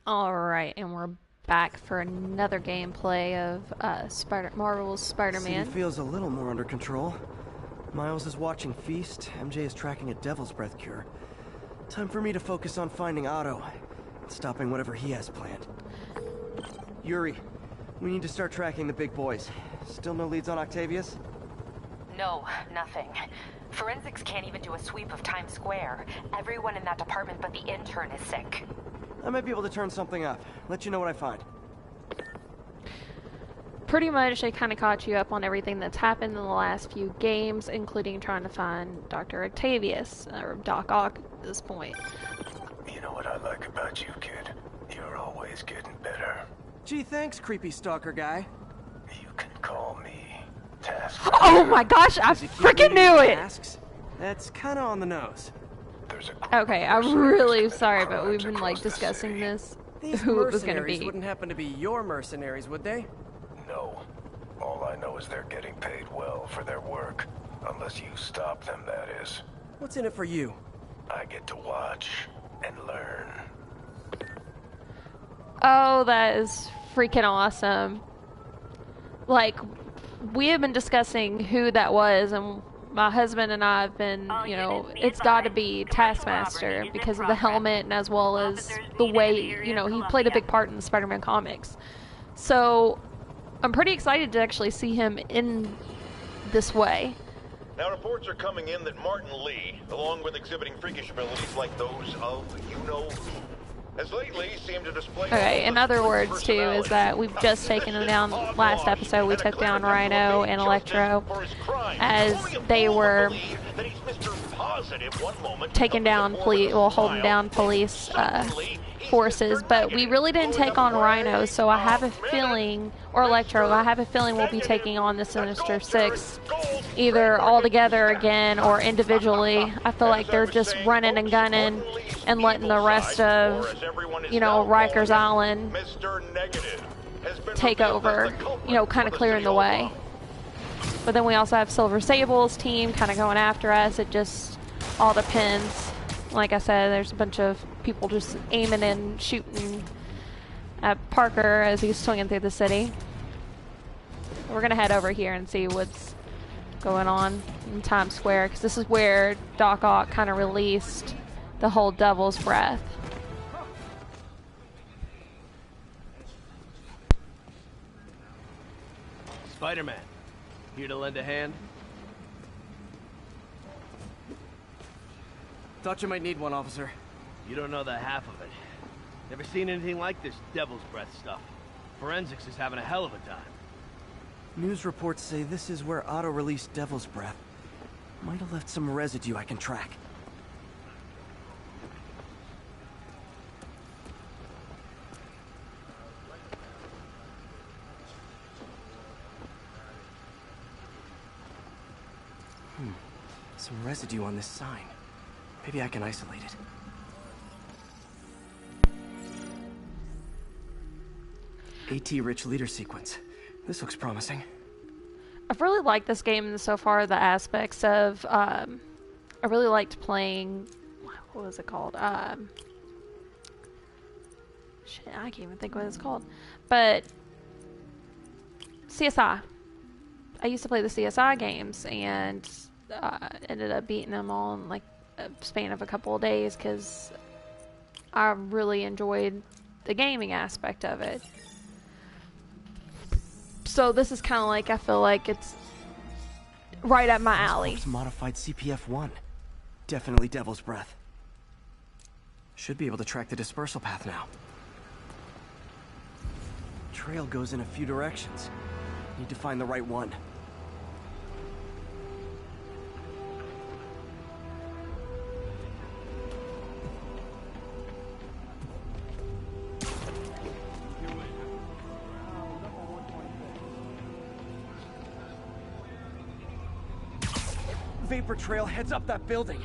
Alright, and we're back for another gameplay of Marvel's Spider-Man. City feels a little more under control. Miles is watching Feast, MJ is tracking a Devil's Breath cure. Time for me to focus on finding Otto and stopping whatever he has planned. Yuri, we need to start tracking the big boys. Still no leads on Octavius? No, nothing. Forensics can't even do a sweep of Times Square. Everyone in that department but the intern is sick. I might be able to turn something up. Let you know what I find. Pretty much, they kind of caught you up on everything that's happened in the last few games, including trying to find Dr. Octavius, or Doc Ock at this point. You know what I like about you, kid? You're always getting better. Gee, thanks, creepy stalker guy. You can call me Task. Oh my gosh, I freaking knew it! Tasks? That's kind of on the nose. Okay, I'm really sorry, but we've been like discussing this. These Who it was gonna mercenaries be. wouldn't happen to be your mercenaries, would they? No. All I know is they're getting paid well for their work. Unless you stop them, that is. What's in it for you? I get to watch and learn. Oh, that is freaking awesome. Like, we have been discussing who that was, and my husband and I have been, you know, it's got to be Taskmaster because of the helmet and as well as the way, you know, he played a big part in the Spider-Man comics. So, I'm pretty excited to actually see him in this way. Now, reports are coming in that Martin Lee, along with exhibiting freakish abilities like those of you-know-who, has lately seemed to display... Okay, in other words, too, is that we've just taken them down. Last episode, we took down Rhino and Electro as they were taking down police, well, holding down police forces, but we really didn't take on Rhino, so I have a feeling, or Electro, I have a feeling we'll be taking on the Sinister Six either all together again or individually. I feel like they're just running and gunning and letting the rest of, you know, Rikers Island take over, you know, kind of clearing the way. But then we also have Silver Sable's team kind of going after us. It just all depends. Like I said, there's a bunch of people just aiming and shooting at Parker as he's swinging through the city. We're going to head over here and see what's going on in Times Square, because this is where Doc Ock kind of released the whole Devil's Breath. Spider-Man, here to lend a hand? Thought you might need one, officer. You don't know the half of it. Never seen anything like this Devil's Breath stuff. Forensics is having a hell of a time. News reports say this is where Otto released Devil's Breath. Might have left some residue I can track. Some residue on this sign. Maybe I can isolate it. AT-rich leader sequence. This looks promising. I've really liked this game so far, the aspects of, I really liked playing, what was it called? Shit, I can't even think what it's called. But, CSI. I used to play the CSI games, and ended up beating them all in like a span of a couple of days, because I really enjoyed the gaming aspect of it. So this is kind of like, I feel like it's right up my alley. Modified CPF-1. Definitely Devil's Breath. Should be able to track the dispersal path now. Trail goes in a few directions. Need to find the right one. Vapor trail heads up that building.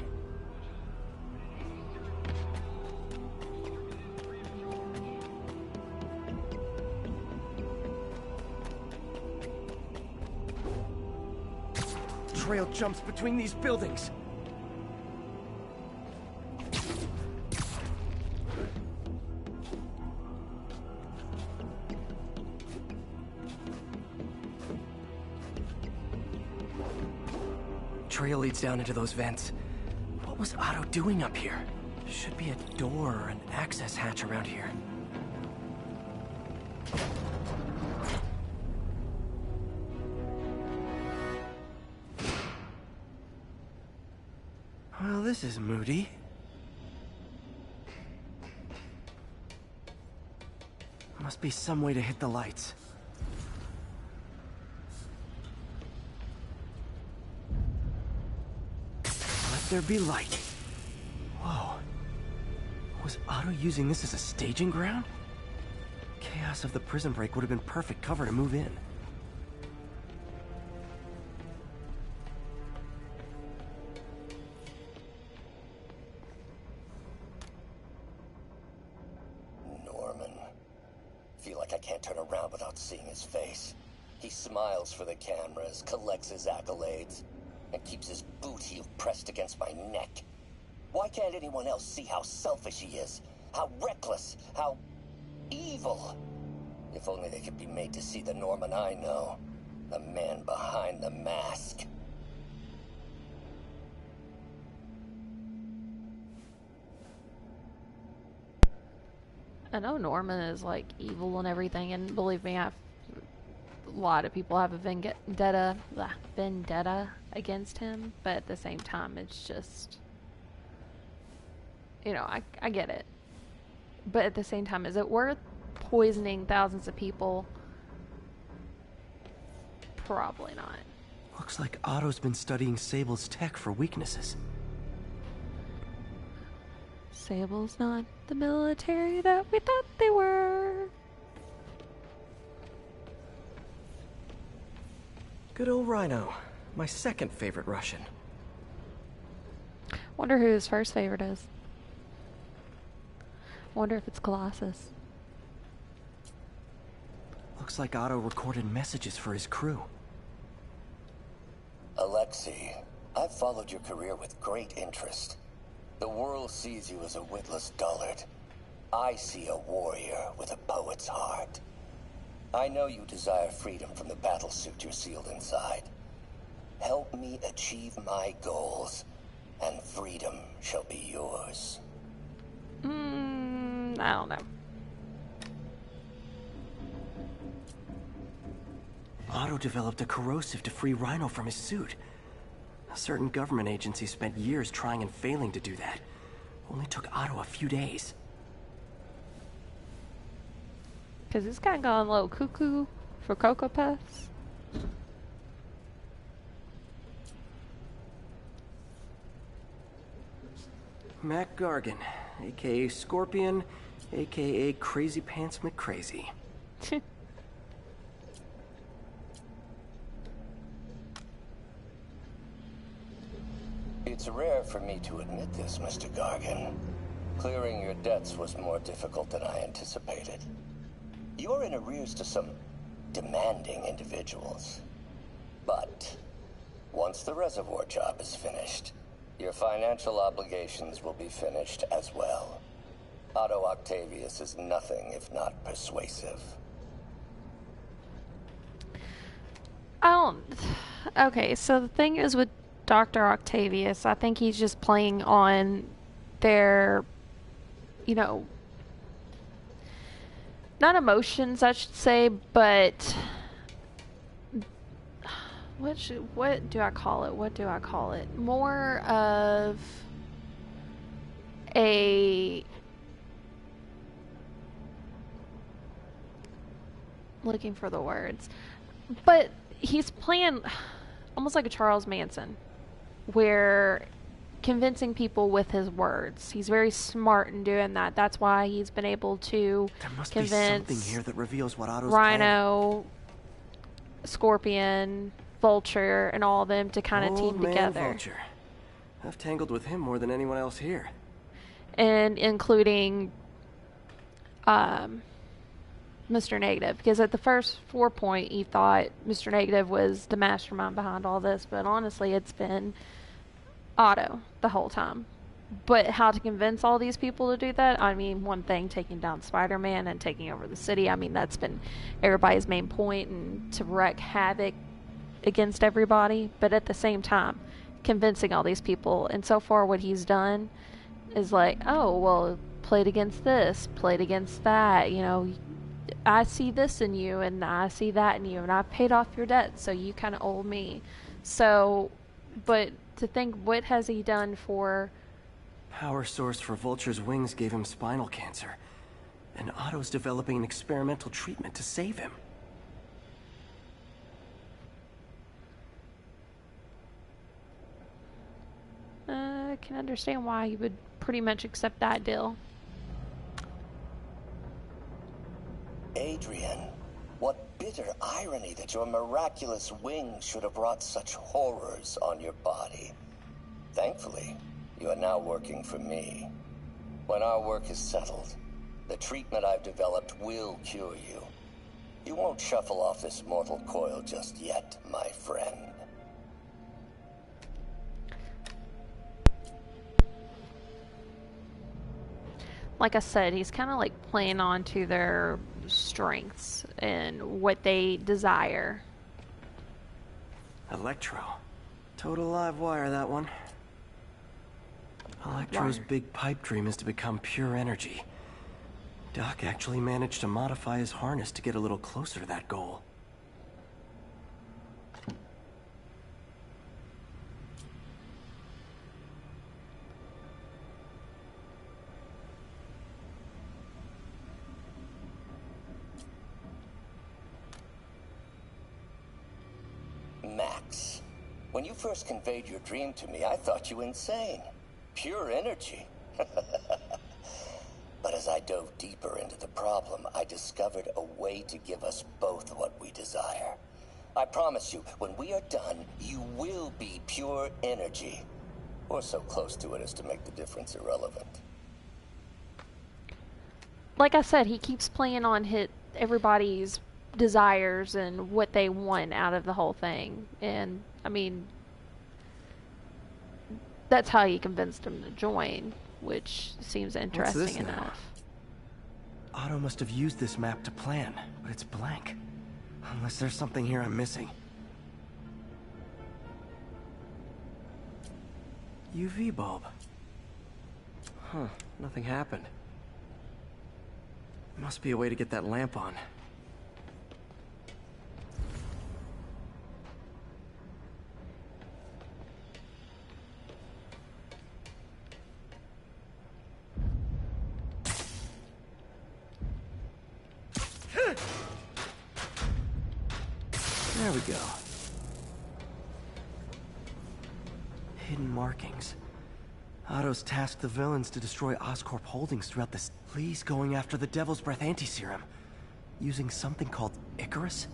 Trail jumps between these buildings. trail leads down into those vents. What was Otto doing up here? Should be a door or an access hatch around here. Well, this is moody. Must be some way to hit the lights. Let there be light. Whoa. Was Otto using this as a staging ground? Chaos of the prison break would have been perfect cover to move in. Feel like I can't turn around without seeing his face. He smiles for the cameras, collects his accolades, and keeps his boot heel pressed against my neck. Why can't anyone else see how selfish he is? How reckless, how evil? If only they could be made to see the Norman I know. The man behind the mask. I know Norman is like evil and everything, and believe me, a lot of people have a vendetta against him, but at the same time, it's just, you know, I get it. But at the same time, is it worth poisoning thousands of people? Probably not. Looks like Otto's been studying Sable's tech for weaknesses. Sable's not the military that we thought they were. Good old Rhino. My second favorite Russian. Wonder who his first favorite is. Wonder if it's Colossus. Looks like Otto recorded messages for his crew. Alexei, I've followed your career with great interest. The world sees you as a witless dullard. I see a warrior with a poet's heart. I know you desire freedom from the battlesuit you're sealed inside. Help me achieve my goals, and freedom shall be yours. I don't know. Otto developed a corrosive to free Rhino from his suit. A certain government agency spent years trying and failing to do that. Only took Otto a few days. Because this guy gone a little cuckoo for Cocoa Puffs. Mac Gargan, aka Scorpion, aka Crazy Pants McCrazy. It's rare for me to admit this, Mr. Gargan. Clearing your debts was more difficult than I anticipated. You're in arrears to some demanding individuals. But once the reservoir job is finished, your financial obligations will be finished as well. Otto Octavius is nothing if not persuasive. Okay, so the thing is with Dr. Octavius, I think he's just playing on their, you know, not emotions, I should say, but what do I call it? More of a looking for the words. But he's playing almost like a Charles Manson, where convincing people with his words. He's very smart in doing that. That's why he's been able to There must convince be something here that reveals what Otto's Rhino, Scorpion, Vulture, and all of them to kind of team together. Vulture. I've tangled with him more than anyone else here. And including Mr. Negative, because at the first point you thought Mr. Negative was the mastermind behind all this, but honestly it's been Otto the whole time. But how to convince all these people to do that? I mean, one thing, taking down Spider-Man and taking over the city, I mean, that's been everybody's main point, and to wreak havoc against everybody. But at the same time, convincing all these people. And so far what he's done is like, oh, well, played against this, played against that, you know, I see this in you and I see that in you and I've paid off your debt, so you kind of owe me. So, but to think, what has he done for... Power source for Vulture's wings gave him spinal cancer, and Otto's developing an experimental treatment to save him. I can understand why he would pretty much accept that deal. Adrian, what bitter irony that your miraculous wings should have wrought such horrors on your body. Thankfully, you are now working for me. When our work is settled, the treatment I've developed will cure you. You won't shuffle off this mortal coil just yet, my friend. Like I said, he's kind of like playing on to their strengths and what they desire. Electro. Total live wire, that one. Electro's big pipe dream is to become pure energy. Doc actually managed to modify his harness to get a little closer to that goal. Max, when you first conveyed your dream to me, I thought you insane. Pure energy. But as I dove deeper into the problem, I discovered a way to give us both what we desire. I promise you, when we are done, you will be pure energy. Or so close to it as to make the difference irrelevant. Like I said, he keeps playing on everybody's desires and what they want out of the whole thing. And, I mean, that's how he convinced him to join, which seems interesting enough. Otto must have used this map to plan, but it's blank. Unless there's something here I'm missing. UV bulb. Huh, nothing happened. Must be a way to get that lamp on. There we go. Hidden markings. Otto's tasked the villains to destroy Oscorp holdings throughout this. Lee's going after the Devil's Breath anti-serum, using something called Icarus?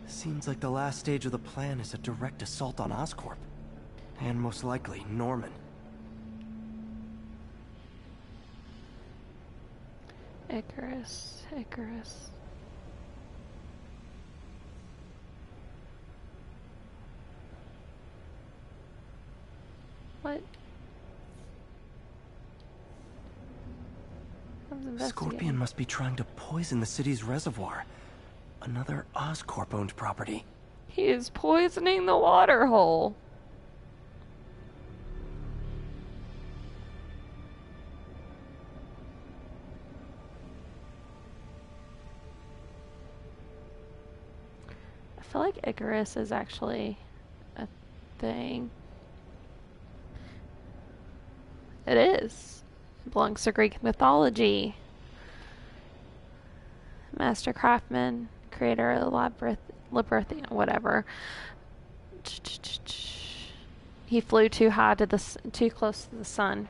Seems like the last stage of the plan is a direct assault on Oscorp. And most likely, Norman. Icarus. What? Scorpion must be trying to poison the city's reservoir. Another Oscorp-owned property. He is poisoning the water hole. I feel like Icarus is actually a thing. It is. It belongs to Greek mythology. Master craftsman, creator of the Labyrinth, whatever. He flew too high to too close to the sun.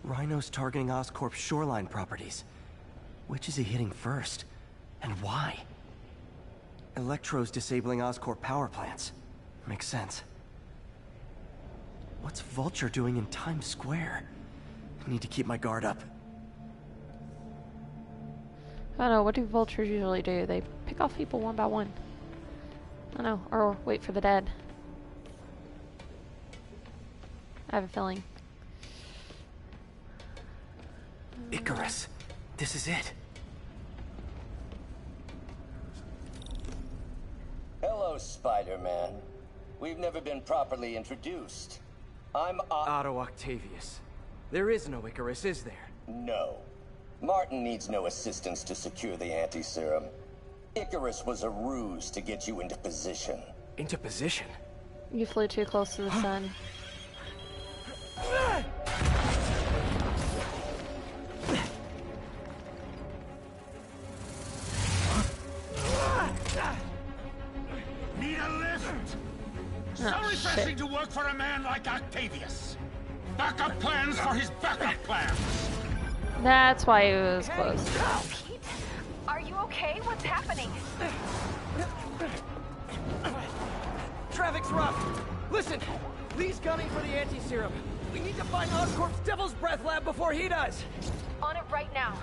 Rhino's targeting Oscorp's shoreline properties. Which is he hitting first? And why? Electro's disabling Oscorp power plants. Makes sense. What's Vulture doing in Times Square? I need to keep my guard up. I don't know, what do vultures usually do? They pick off people one by one. I don't know, or wait for the dead. I have a feeling. Icarus, this is it. Spider-Man. We've never been properly introduced. I'm Otto Octavius. There is no Icarus, is there? No. Martin needs no assistance to secure the anti-serum. Icarus was a ruse to get you into position. Into position? You flew too close to the sun. Need a lift? So refreshing to work for a man like Octavius. Backup plans for his backup plans. That's why it was close. Pete, are you okay? What's happening? Traffic's rough. Listen, Lee's gunning for the anti-serum. We need to find Oscorp's Devil's Breath lab before he does. On it right now.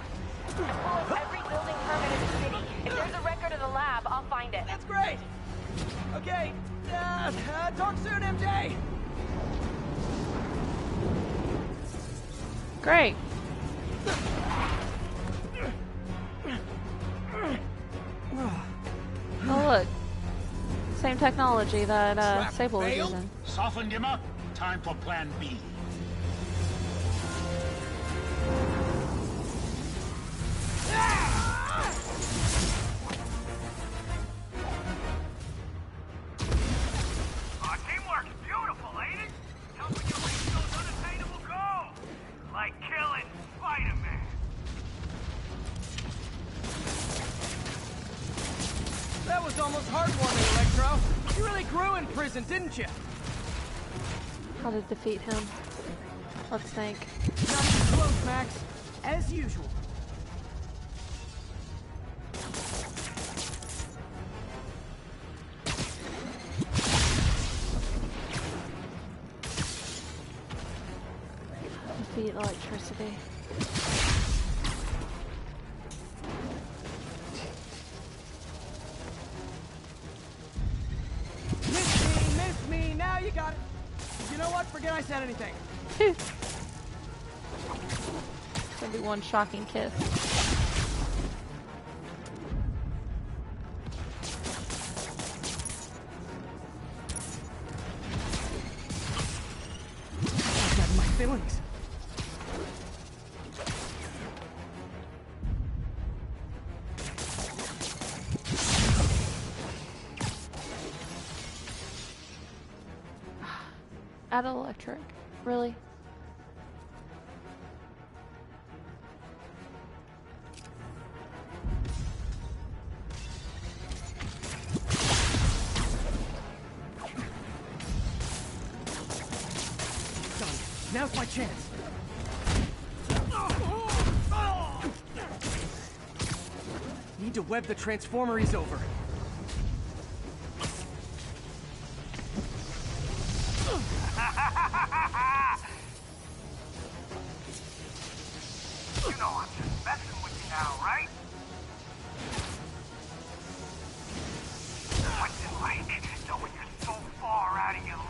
I pull up every building permit in the city. If there's a record of the lab, I'll find it. That's great. Okay, talk soon, MJ. Great. Oh look, same technology that Sable was using. Softened him up. Time for Plan B. Our teamwork's beautiful, ain't it? Helping you reach those unattainable goals, like killing Spider-Man. That was almost heartwarming, Electro. You really grew in prison, didn't you? How to defeat him? Let's think. Not even close, Max. As usual. Defeat electricity. Miss me, now you got it. You know what? Forget I said anything. Gonna be one shocking kiss. I got my feelings. Add electric. Really? Done. Now's my chance. Need to web the transformer he's over. You know I'm just messing with you now, right? What's it like knowing you're so far out of your league?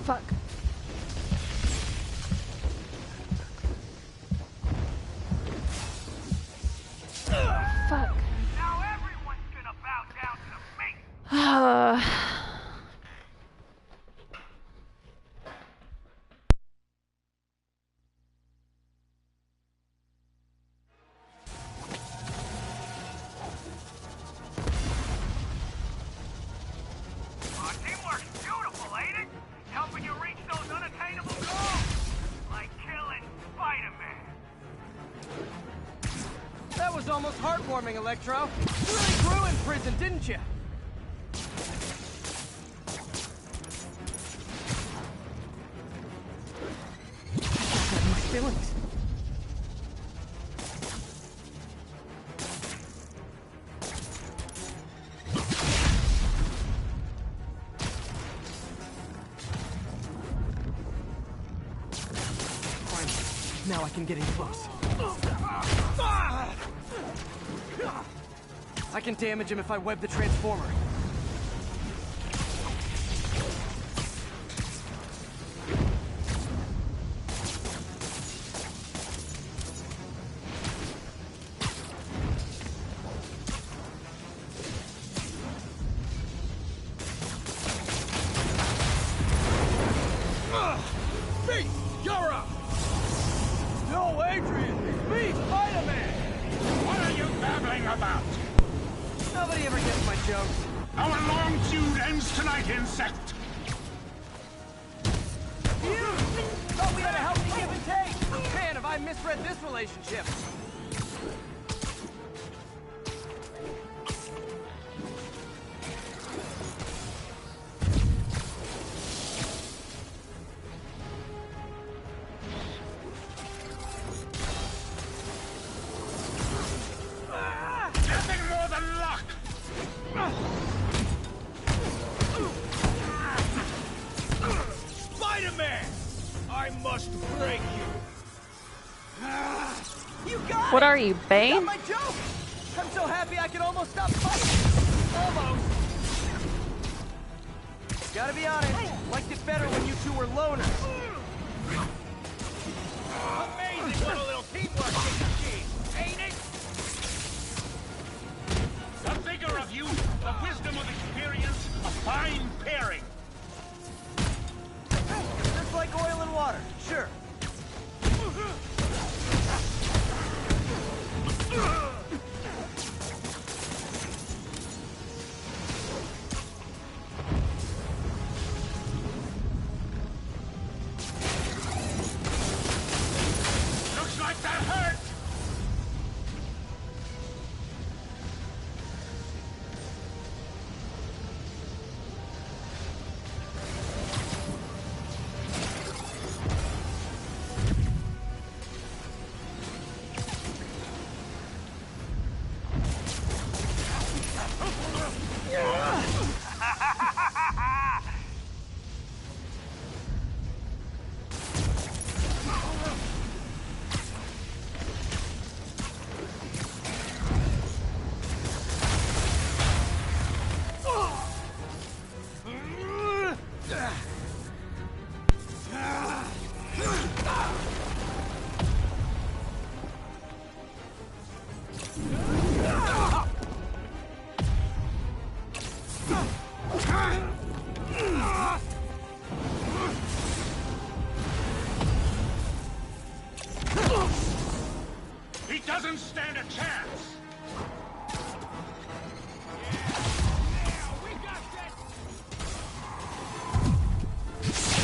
Fuck. Fuck. Now everyone's gonna bow down to me. Our teamwork's beautiful, ain't it? Helping you reach those unattainable goals, like killing Spider-Man. was almost heartwarming, Electro. You really grew in prison, didn't you? My feelings. Now I can get in close. I can damage him if I web the transformer. What are you, Bane? Got my joke! I'm so happy I can almost stop fighting. Almost. Gotta be honest, liked it better when you two were loners. Amazing what a little teamwork can achieve, ain't it? The vigor of youth, the wisdom of experience, a fine pairing. Just like oil and water, sure. Looks like that hurt. He doesn't stand a chance.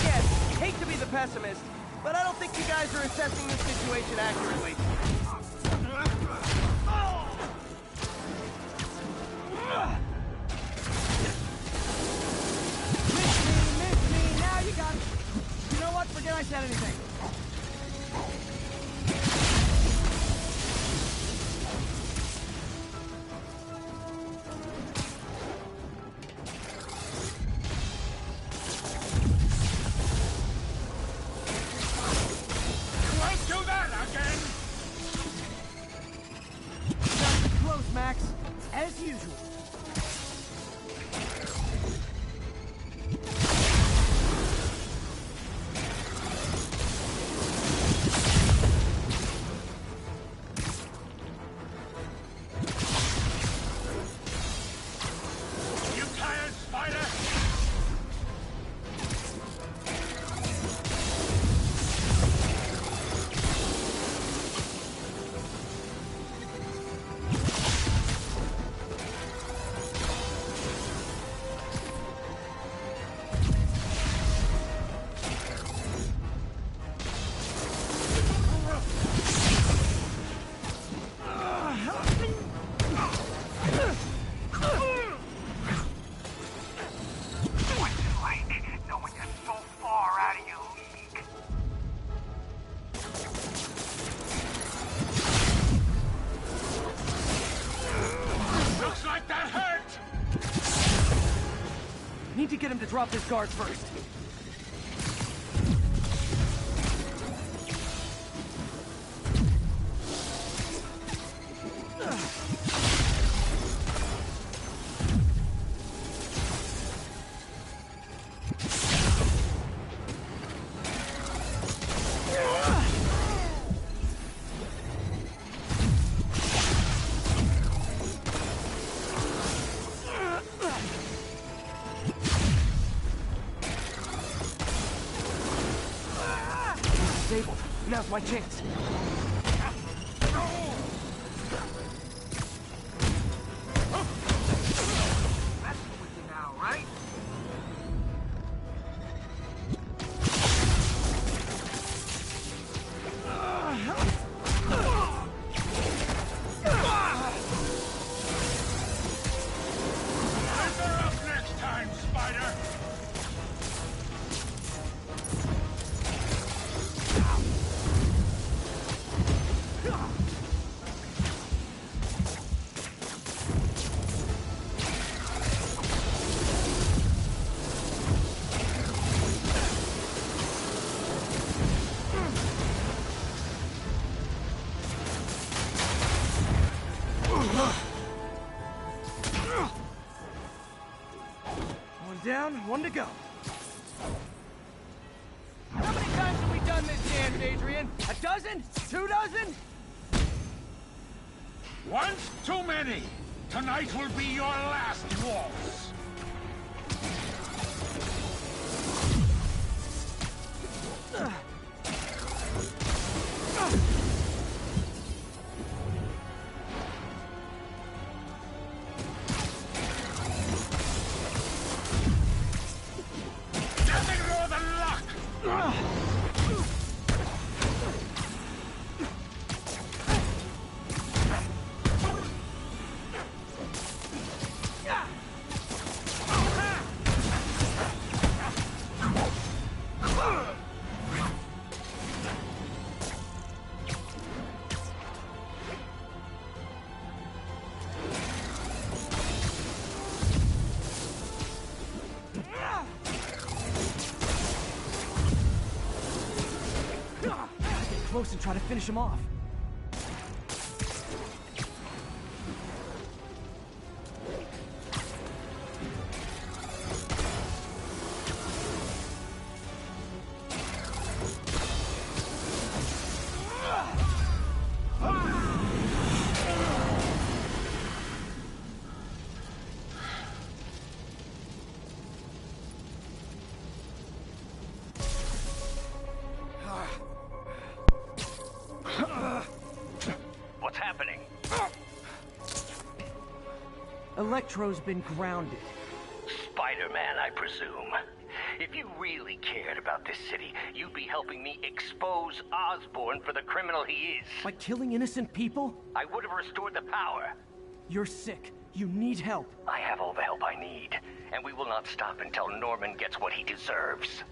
Yes, hate to be the pessimist, but I don't think you guys are assessing this situation accurately. Miss me, now you got it. You know what? Forget I said anything. Won't do that again. Sounds close, Max. As usual. You tired, Spider? drop this guard first. Disabled. Now's my chance. That's with you now, right? Lighter up next time, Spider! One down, one to go. How many times have we done this dance, Adrian? A dozen? 2 dozen? Once too many! Tonight will be your last waltz! Nothing more than luck! Get close and try to finish him off. What's happening? Electro's been grounded. Spider-Man, I presume. If you really cared about this city, you'd be helping me expose Osborn for the criminal he is. By killing innocent people? I would have restored the power. You're sick. You need help. I have all the help I need, and we will not stop until Norman gets what he deserves.